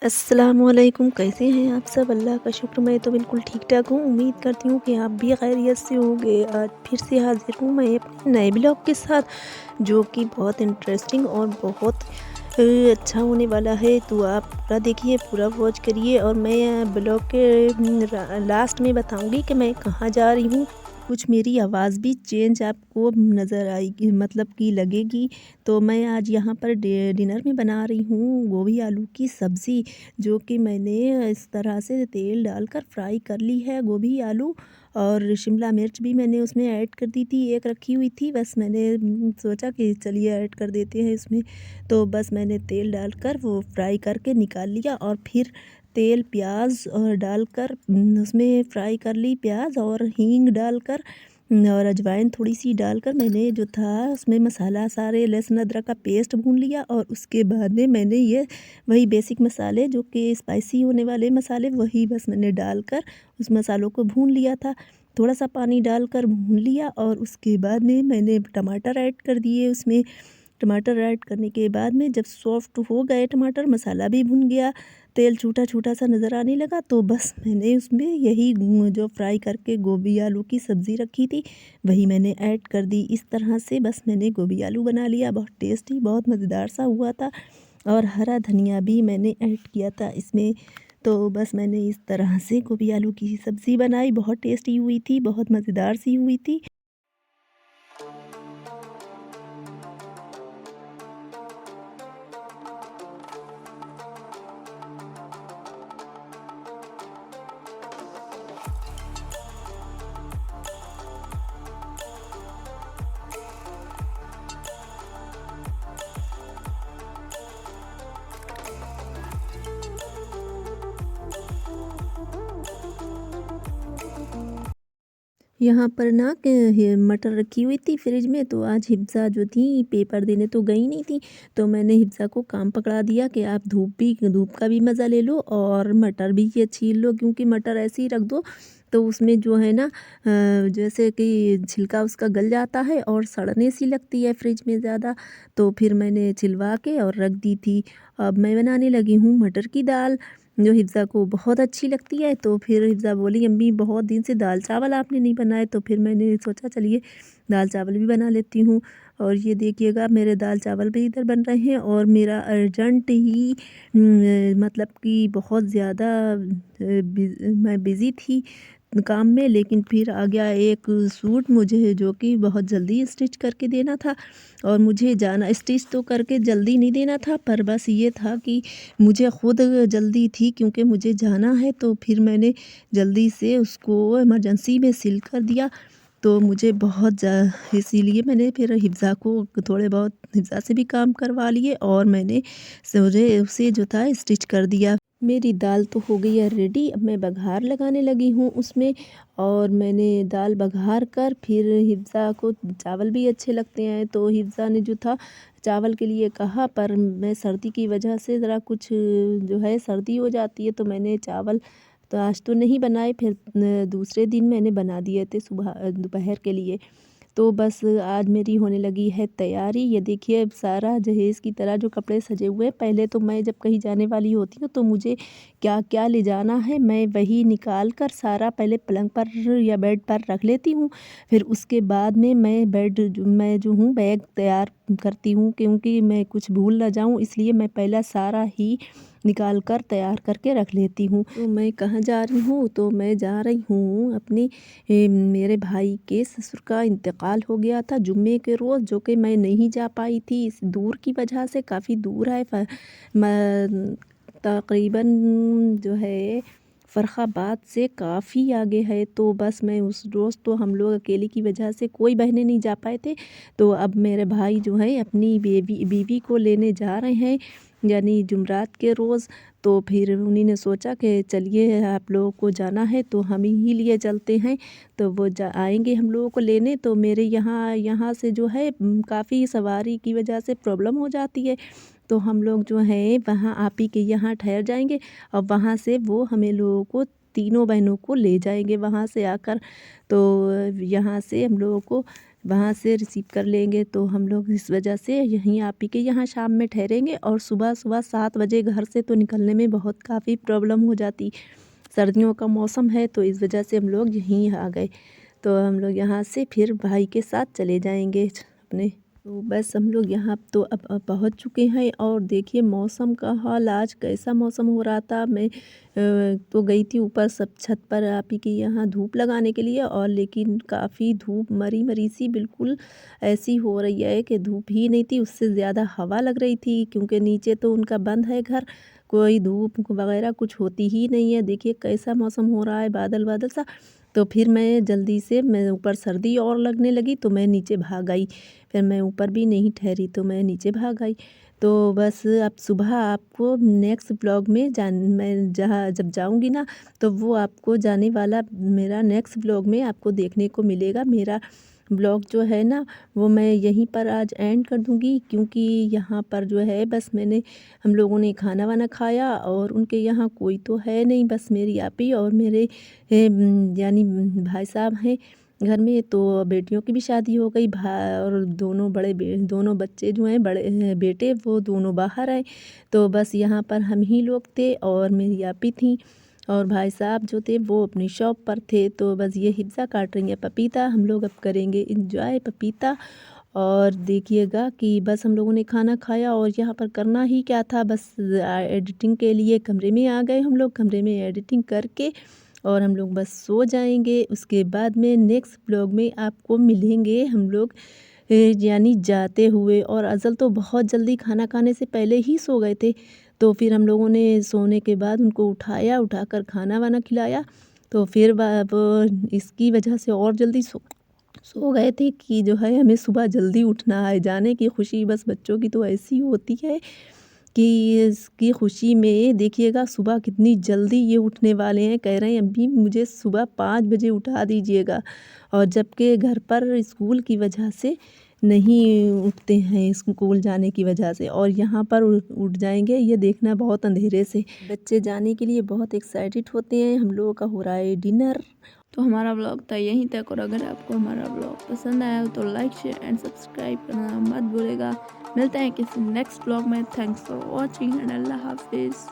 अस्सलामुअलैकुम, कैसे हैं आप सब? अल्लाह का शुक्र, मैं तो बिल्कुल ठीक-ठाक हूँ। उम्मीद करती हूँ कि आप भी खैरियत से होंगे। आज फिर से हाज़िर हूँ मैं अपने नए ब्लॉग के साथ, जो कि बहुत इंटरेस्टिंग और बहुत अच्छा होने वाला है। तो आप पूरा देखिए, पूरा वॉच करिए और मैं ब्लॉग के लास्ट में बताऊँगी कि मैं कहाँ जा रही हूँ। कुछ मेरी आवाज़ भी चेंज आपको नज़र आएगी, मतलब कि लगेगी। तो मैं आज यहाँ पर डिनर में बना रही हूँ गोभी आलू की सब्ज़ी, जो कि मैंने इस तरह से तेल डालकर फ्राई कर ली है। गोभी आलू और शिमला मिर्च भी मैंने उसमें ऐड कर दी थी, एक रखी हुई थी, बस मैंने सोचा कि चलिए ऐड कर देते हैं इसमें। तो बस मैंने तेल डालकर वो फ्राई करके निकाल लिया और फिर तेल प्याज डालकर उसमें फ्राई कर ली, प्याज और हींग डालकर और अजवाइन थोड़ी-सी डालकर मैंने जो था उसमें मसाला सारे लहसुन अदरक का पेस्ट भून लिया। और उसके बाद में मैंने ये वही बेसिक मसाले जो कि स्पाइसी होने वाले मसाले, वही बस मैंने डालकर उस मसालों को भून लिया था। थोड़ा-सा पानी डालकर भून लिया और उसके बाद में मैंने टमाटर ऐड कर दिए उसमें। टमाटर ऐड करने के बाद में जब सॉफ्ट हो गए टमाटर, मसाला भी भुन गया, तेल छूटा-छूटा सा नज़र आने लगा, तो बस मैंने उसमें यही जो फ्राई करके गोभी आलू की सब्ज़ी रखी थी, वही मैंने ऐड कर दी। इस तरह से बस मैंने गोभी आलू बना लिया। बहुत टेस्टी, बहुत मज़ेदार सा हुआ था और हरा धनिया भी मैंने ऐड किया था इसमें। तो बस मैंने इस तरह से गोभी आलू की सब्ज़ी बनाई, बहुत टेस्टी हुई थी, बहुत मज़ेदार सी हुई थी। यहाँ पर ना कि ये मटर रखी हुई थी फ्रिज में, तो आज हिफ्सा जो थी पेपर देने तो गई नहीं थी, तो मैंने हिफ्सा को काम पकड़ा दिया कि आप धूप का भी मज़ा ले लो और मटर भी ये छील लो, क्योंकि मटर ऐसे ही रख दो तो उसमें जो है ना जैसे कि छिलका उसका गल जाता है और सड़ने सी लगती है फ्रिज में ज़्यादा। तो फिर मैंने छिलवा के और रख दी थी। अब मैं बनाने लगी हूँ मटर की दाल, जो हिफ्सा को बहुत अच्छी लगती है। तो फिर हिफ्सा बोली, अम्मी बहुत दिन से दाल चावल आपने नहीं बनाए। तो फिर मैंने सोचा चलिए दाल चावल भी बना लेती हूँ। और ये देखिएगा मेरे दाल चावल भी इधर बन रहे हैं और मेरा अर्जेंट ही मतलब कि बहुत ज़्यादा मैं बिज़ी थी काम में, लेकिन फिर आ गया एक सूट मुझे, जो कि बहुत जल्दी स्टिच करके देना था। और मुझे जाना, स्टिच तो करके जल्दी नहीं देना था, पर बस ये था कि मुझे खुद जल्दी थी क्योंकि मुझे जाना है। तो फिर मैंने जल्दी से उसको इमरजेंसी में सिल कर दिया। तो मुझे बहुत इसीलिए मैंने फिर हिफ्सा को थोड़े बहुत हिफ्सा से भी काम करवा लिए और मैंने सोझे उसे जो था स्टिच कर दिया। मेरी दाल तो हो गई है रेडी, अब मैं बघार लगाने लगी हूँ उसमें। और मैंने दाल बघार कर फिर हिफ्सा को चावल भी अच्छे लगते हैं, तो हिफ्सा ने जो था चावल के लिए कहा, पर मैं सर्दी की वजह से ज़रा कुछ जो है सर्दी हो जाती है, तो मैंने चावल तो आज तो नहीं बनाए, फिर दूसरे दिन मैंने बना दिए थे सुबह दोपहर के लिए। तो बस आज मेरी होने लगी है तैयारी। ये देखिए अब सारा जहेज़ की तरह जो कपड़े सजे हुए हैं। पहले तो मैं जब कहीं जाने वाली होती हूँ तो मुझे क्या-क्या ले जाना है, मैं वही निकाल कर सारा पहले पलंग पर या बेड पर रख लेती हूँ। फिर उसके बाद में मैं जो हूँ बैग तैयार करती हूँ, क्योंकि मैं कुछ भूल ना जाऊँ, इसलिए मैं पहला सारा ही निकाल कर तैयार करके रख लेती हूँ। तो मैं कहाँ जा रही हूँ? तो मैं जा रही हूँ अपनी मेरे भाई के ससुर का इंतकाल हो गया था जुम्मे के रोज़, जो कि मैं नहीं जा पाई थी इस दूर की वजह से। काफ़ी दूर है, तकरीबन जो है फ़र्रुखाबाद से काफ़ी आगे है। तो बस मैं उस रोज़ तो हम लोग अकेले की वजह से कोई बहनें नहीं जा पाए थे। तो अब मेरे भाई जो है अपनी बीवी को लेने जा रहे हैं, यानी जुमरात के रोज़। तो फिर उन्हीं ने सोचा कि चलिए आप लोगों को जाना है तो हम ही लिए चलते हैं। तो वो आएंगे हम लोगों को लेने। तो मेरे यहाँ यहाँ से जो है काफ़ी सवारी की वजह से प्रॉब्लम हो जाती है। तो हम लोग जो है वहाँ आप ही के यहाँ ठहर जाएंगे और वहाँ से वो हमें लोगों को, तीनों बहनों को ले जाएंगे वहाँ से आकर। तो यहाँ से हम लोगों को वहाँ से रिसीव कर लेंगे। तो हम लोग इस वजह से यहीं आप ही के यहाँ शाम में ठहरेंगे और सुबह 7 बजे घर से तो निकलने में बहुत काफ़ी प्रॉब्लम हो जाती। सर्दियों का मौसम है तो इस वजह से हम लोग यहीं आ गए। तो हम लोग यहाँ से फिर भाई के साथ चले जाएंगे अपने। तो बस हम लोग यहाँ तो अब पहुँच चुके हैं और देखिए मौसम का हाल आज कैसा मौसम हो रहा था। मैं तो गई थी ऊपर सब छत पर आप ही के यहाँ धूप लगाने के लिए, और लेकिन काफ़ी धूप मरी मरी सी बिल्कुल ऐसी हो रही है कि धूप ही नहीं थी, उससे ज़्यादा हवा लग रही थी, क्योंकि नीचे तो उनका बंद है घर, कोई धूप वगैरह कुछ होती ही नहीं है। देखिए कैसा मौसम हो रहा है, बादल बादल सा। तो फिर मैं जल्दी से, मैं ऊपर सर्दी और लगने लगी तो मैं नीचे भाग आई। फिर मैं ऊपर भी नहीं ठहरी तो मैं नीचे भाग आई। तो बस अब सुबह आपको नेक्स्ट ब्लॉग में मैं जहाँ जब जाऊँगी ना, तो वो आपको जाने वाला मेरा नेक्स्ट ब्लॉग में आपको देखने को मिलेगा। मेरा ब्लॉग जो है ना वो मैं यहीं पर आज एंड कर दूँगी, क्योंकि यहाँ पर जो है बस हम लोगों ने खाना वाना खाया और उनके यहाँ कोई तो है नहीं, बस मेरी आप ही और मेरे यानी भाई साहब हैं घर में। तो बेटियों की भी शादी हो गई, और दोनों बच्चे जो हैं बड़े बेटे वो दोनों बाहर आए। तो बस यहाँ पर हम ही लोग थे और मेरी आपी थी, और भाई साहब जो थे वो अपनी शॉप पर थे। तो बस ये हिफ्सा काट रही है पपीता, हम लोग अब करेंगे इंजॉय पपीता। और देखिएगा कि बस हम लोगों ने खाना खाया और यहाँ पर करना ही क्या था, बस एडिटिंग के लिए कमरे में आ गए हम लोग। कमरे में एडिटिंग करके और हम लोग बस सो जाएंगे। उसके बाद में नेक्स्ट ब्लॉग में आपको मिलेंगे हम लोग यानी जाते हुए। और अज़ल तो बहुत जल्दी खाना खाने से पहले ही सो गए थे, तो फिर हम लोगों ने सोने के बाद उनको उठाकर खाना वाना खिलाया। तो फिर वो इसकी वजह से और जल्दी सो गए थे कि जो है हमें सुबह जल्दी उठना है। जाने की खुशी बस बच्चों की तो ऐसी होती है कि इसकी खुशी में देखिएगा सुबह कितनी जल्दी ये उठने वाले हैं। कह रहे हैं अम्मी मुझे सुबह 5 बजे उठा दीजिएगा, और जबकि घर पर स्कूल की वजह से नहीं उठते हैं, स्कूल जाने की वजह से, और यहाँ पर उठ जाएंगे ये देखना बहुत अंधेरे से। बच्चे जाने के लिए बहुत एक्साइटेड होते हैं। हम लोगों का हो रहा है डिनर। तो हमारा ब्लॉग था यहीं तक, और अगर आपको हमारा ब्लॉग पसंद आया हो तो लाइक शेयर एंड सब्सक्राइब करना मत भूलेगा। मिलते हैं किसी नेक्स्ट ब्लॉग में। थैंक्स फॉर वॉचिंग एंड अल्लाह हाफिज़।